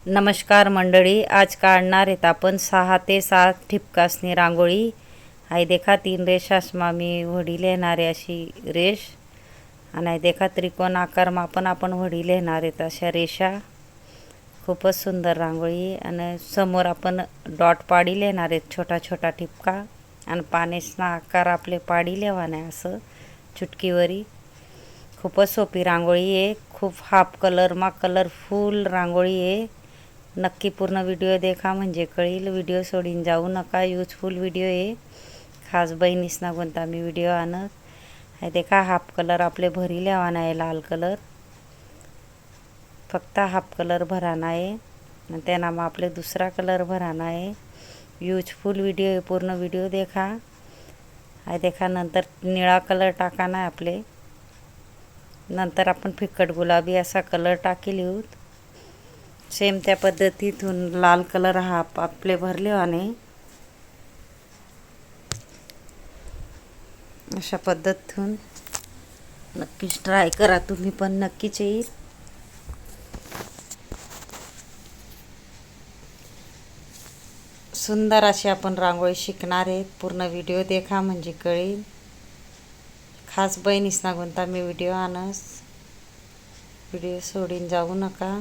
नमस्कार मंडळी, आज काढणार आहेत आपण 6 ते 7 ठिपकासनी रांगोळी. हाय देखा 3 रेषासमा मी वडी लिहिणारे अशी रेष आणि देखा त्रिकोण आकार मापन आपण वडी लिहिणार आहेत अशा रेषा. खूपच सुंदर रांगोळी आणि समोर आपण डॉट पाडी लिहिणार आहेत छोटा छोटा ठिपका आणि पानेसना आकार आपले पाडी लिहावाने असं चुटकीवरी. खूपच सोपी रांगोळी आहे. खूप हाफ कलर मा कलरफुल रांगोळी आहे. नक्की पूर्ण व्हिडिओ देखा म्हणजे कळेल. व्हिडिओ सोडून जाऊ नका. यूजफुल व्हिडिओ आहे. खास बहिणीसना कोणता मी व्हिडिओ आणत आहे. देखा हाफ कलर आपले भरी लिहावाना आहे. लाल कलर फक्त हाफ कलर भराना आहे आणि त्यांना मग आपले दुसरा कलर भराना आहे. यूजफुल व्हिडिओ आहे. पूर्ण व्हिडिओ देखा. आहे देखा नंतर निळा कलर टाकाना आहे आपले. नंतर आपण फिकट गुलाबी असा कलर टाकी लिहू. सेम त्या पद्धतीतून लाल कलर हा आपले भरले आणि अशा पद्धतीतून नक्कीच ट्राय करा. तुम्ही पण नक्कीच येईल. सुंदर अशी आपण रांगोळी शिकणार आहेत. पूर्ण व्हिडिओ देखा म्हणजे कळेल. खास बहिणीसना कोणता मी व्हिडिओ आणस. व्हिडिओ सोडून जाऊ नका.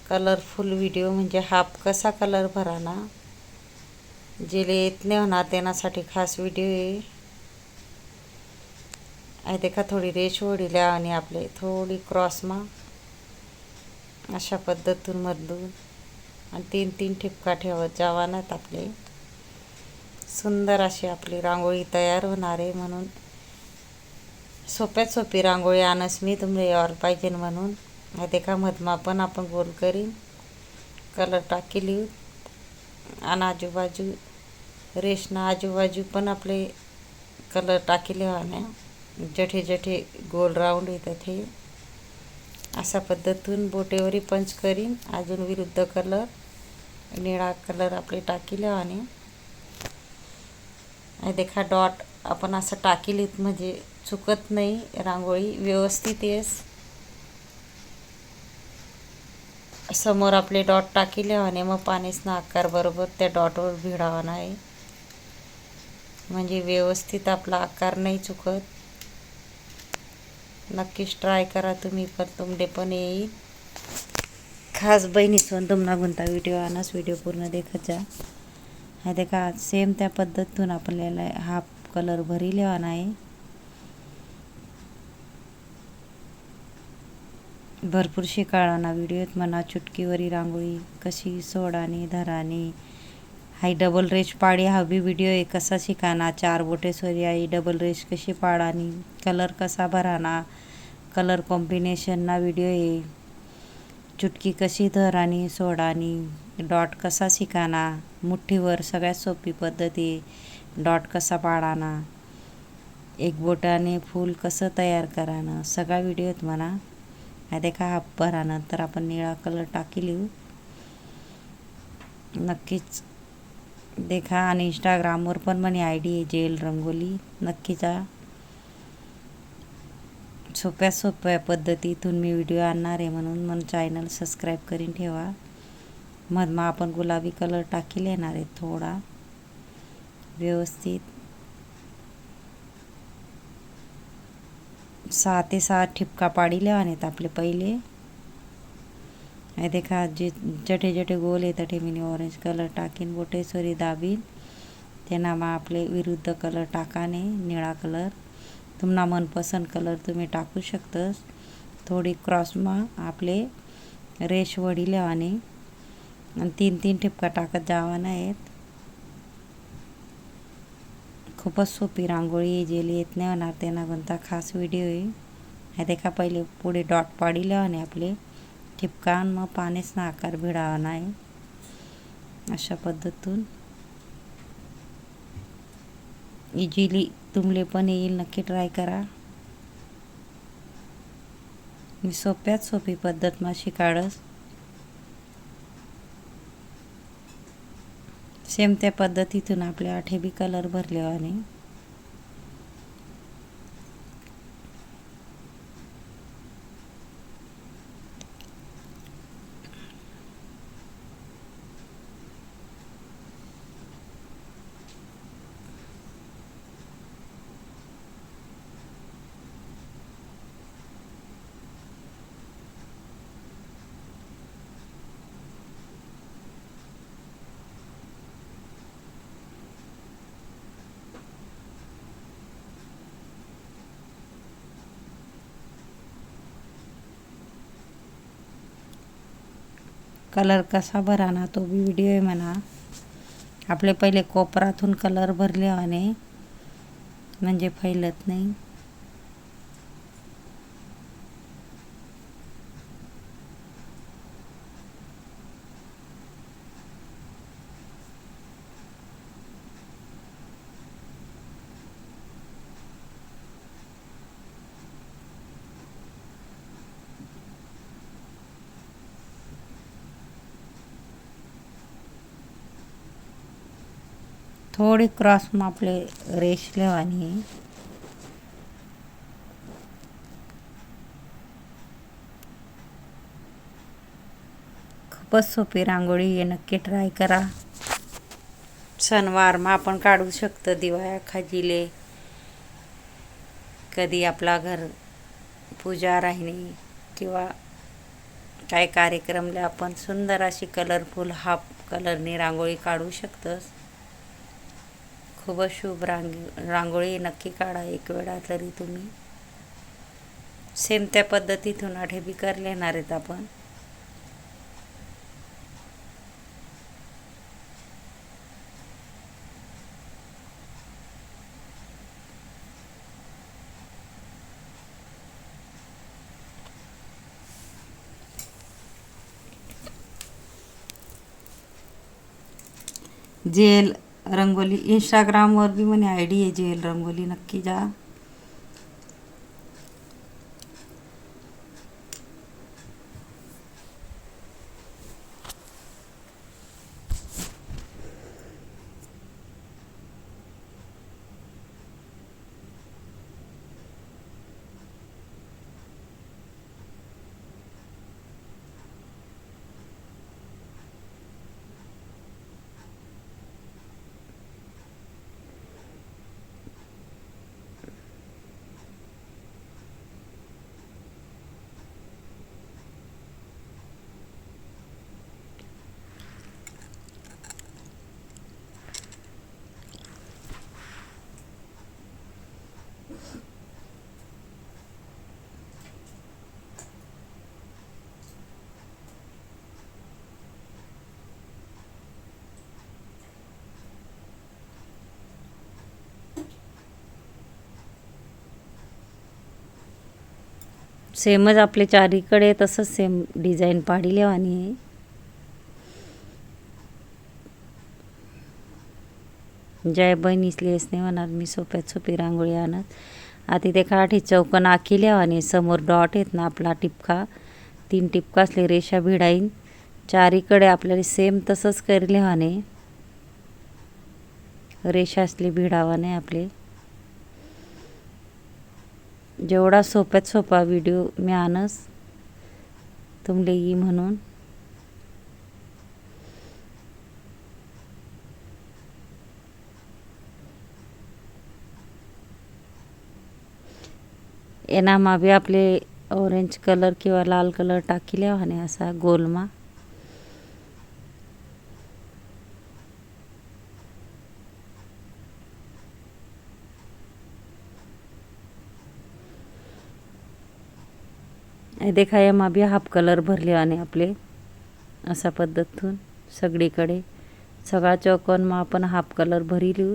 कलरफुल व्हिडिओ म्हणजे हाफ कसा कलर भराना जेले येत नाही होणार त्यांनासाठी खास व्हिडिओ आहे. देखा थोडी रेष ओढिल्या आणि आपले थोडी क्रॉसमा अशा पद्धतीतून मधून आणि 3-3 ठिपका ठेवत जावानात आपले. सुंदर अशी आपली रांगोळी तयार होणार आहे. म्हणून सोप्यात सोपी रांगोळी आणस मी तुम्हाला यावर पाहिजे म्हणून. हा देखा मधमा पण आपण गोल करीन कलर टाकी लिहू आणि आजूबाजू रेषना आजूबाजू पण आपले कलर टाकी लिहावाने. जठे जठे गोल राऊंड येतात हे अशा पद्धतीतून बोटेवरी पंच करीन. अजून विरुद्ध कलर निळा कलर आपले टाकी लिहावाने. हे देखा डॉट आपण असं टाकी लिहित म्हणजे चुकत नाही. रांगोळी व्यवस्थित येस. समोर आपले डॉट टाकी लिहावाने. मग पानेसना आकार बरोबर त्या डॉटवर भिडावाना आहे म्हणजे व्यवस्थित आपला आकार नाही चुकत. नक्कीच ट्राय करा तुम्ही पण. तुमले पण येईल. खास बहिणीसोन तुम्हाला कोणता व्हिडिओ आणस. व्हिडिओ पूर्ण देखत जा. हा देखा सेम त्या पद्धतीतून आपल्याला हाफ कलर भरी लिहावाना आहे. भरपूर शिकाळाना व्हिडिओत म्हणा. चुटकीवरी रांगोळी कशी सोडानी धरानी. हाई डबल रेष पाडी हवी व्हिडिओ आहे. कसा शिकाना 4 बोटेसवरी आई डबल रेष कशी पाडानी. कलर कसा भराना. कलर कॉम्बिनेशनना व्हिडिओ आहे. चुटकी कशी धरानी सोडानी. डॉट कसा शिकाना. मुठ्ठीवर सगळ्यात सोपी पद्धती. डॉट कसा पाडाना. एक बोटाने फूल कसं तयार कराना. सगळा व्हिडिओत म्हणा. हा देखा हाफ भरानंतर आपण निळा कलर टाकी लिहू. नक्कीच देखा आणि इंस्टाग्रामवर पण म्हणे आयडी आहे जेल रंगोली. नक्की जा. सोप्या सोप्या पद्धतीतून मी व्हिडिओ आणणार आहे म्हणून चॅनल सबस्क्राईब करून ठेवा. मधमा आपण गुलाबी कलर टाकी लिहिणार आहे थोडा व्यवस्थित. 6 ते 7 ठिपका पाडी लिहावानेत आपले पहिले. हे देखा जे जठे जठे गोल आहे तठे मी ऑरेंज कलर टाकीन बोटेसवरी दाबीन. त्यांना मग आपले विरुद्ध कलर टाकाने निळा कलर. तुम्हाला मनपसंत कलर तुम्ही टाकू शकता. थोडी क्रॉसमा आपले रेष वडी लिहावाने आणि 3-3 ठिपका टाकत जावाना आहेत. खूपच सोपी रांगोळी जेली येत नाही होणार त्यांना कोणता खास व्हिडिओ आहे. हे देखा पहिले पुढे डॉट पाडी लिहावाने आपले ठिपका मग पानेसना आकार भिडावाना आहे अशा पद्धतीतून. इझिली तुमले पण येईल. नक्की ट्राय करा. मी सोप्यात सोपी पद्धत मा शिकाडस. सेम त्या पद्धतीतून आपले 8 बी कलर भरलेवाने. कलर कसा भरा ना तो बी व्हिडिओ आहे म्हणा. आपले पहिले कोपरातून कलर भरले आणि म्हणजे फैलत नाही. थोडी क्रॉस मग आपले रेश लेवानी. खूपच सोपी रांगोळी आहे, नक्की ट्राय करा. सणवार मग आपण काढू शकतो. दिवाळी खाजीले कधी आपला घर पूजा राहिली किंवा काय कार्यक्रमला आपण सुंदर अशी कलरफुल हाफ कलरनी रांगोळी काढू शकतोस. खूपच शुभ रांगोळी नक्की काढा एक वेळा तरी तुम्ही. सेम त्या पद्धतीतून आठे बी कर लेणार आहेत आपण. जेल रंगोली इंस्टाग्रामवर बी म्हणे आयडी आहे जेल रंगोली, नक्की जा. सेमच आपले चारीकडे तसंच सेम डिझाईन पाडी लेवानी आहे. जय बहिणीसले नाही म्हणणार मी सोप्यात सोपी रांगोळी आणत. आता इथे काठी चौकन आखी लेवानी. समोर डॉट आहेत ना आपला टिपका, 3 टिपका असले रेषा भिडाईन. चारीकडे आपल्याला सेम तसंच करी लेवाने. रेषा असली भिडावा नाही आपले. जेवढा सोप्यात सोपा व्हिडिओ मी आणस तुमले येई म्हणून. एनामा बी आपले ऑरेंज कलर किंवा लाल कलर टाकी लेवाने असा गोलमा. देखा एमा बी हाफ कलर भरले आणि आपले असा पद्धतून सगळीकडे सगळा चौकोन मग आपण हाफ कलर भरी लिहू.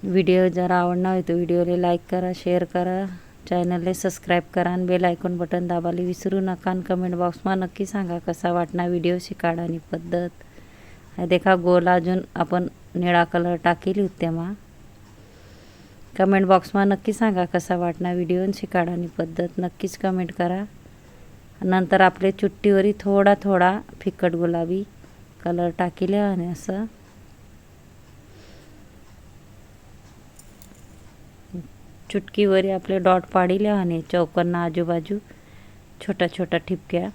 व्हिडिओ जर आवडला हो तो व्हिडिओला लाईक करा, शेअर करा, चॅनलला सबस्क्राईब करा आणि बेल आयकॉन बटन दाबायला विसरू नका. आणि कमेंट बॉक्समा नक्की सांगा कसा वाटना व्हिडिओची काढानी पद्धत. देखा गोल अजून आपण निळा कलर टाकेली होते तेव्हा. कमेंट बॉक्समा नक्की सांगा कसा वाटना व्हिडिओची काढानी पद्धत. नक्कीच कमेंट करा. नंतर आपले चुट्टीवरी थोडा थोडा फिकट गुलाबी कलर टाकेले आणि असं चुटकीवरी आपले डॉट पाडिले आणि चौकोना आजूबाजू छोटा छोटा ठिपक्या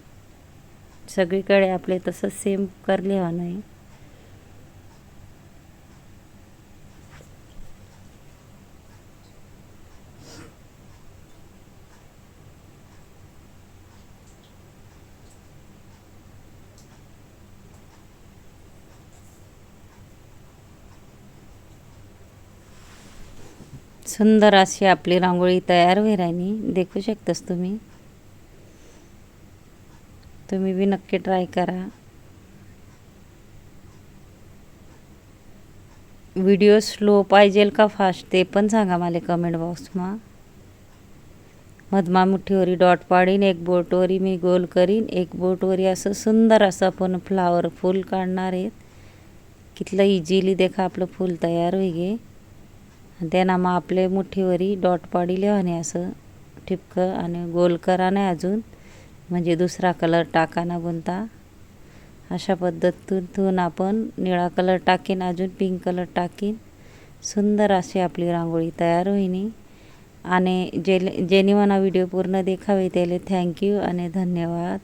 सगळीकडे आपले तसंच सेम करले नाही. सुंदर अशी आपली रांगोळी तयार होईल राहिली, देखू शकतास तुम्ही बी नक्की ट्राय करा। व्हिडिओ स्लो पाहिजेल का फास्ट ते पण सांगा मला कमेंट बॉक्समा। मधमा मुठीवरी डॉट पाडीन, एक बोटवरी मी गोल करीन, एक बोटवरी असं सुंदर असं आपण फ्लावर फूल काढणार आहेत। कितलं इझिली देखा आपलं फूल तयार होई गे। त्यांना मग आपले मुठीवरी डॉट पाडिले आणि असं ठिपकं आणि गोल करा नाही अजून, म्हणजे दुसरा कलर टाका ना गुंता। अशा पद्धतीतून आपण निळा कलर टाकीन, अजून पिंक कलर टाकीन, सुंदर अशी आपली रांगोळी तयार होईनी। आणि जेनी मला व्हिडिओ पूर्ण देखावे त्याले थँक्यू आणि धन्यवाद।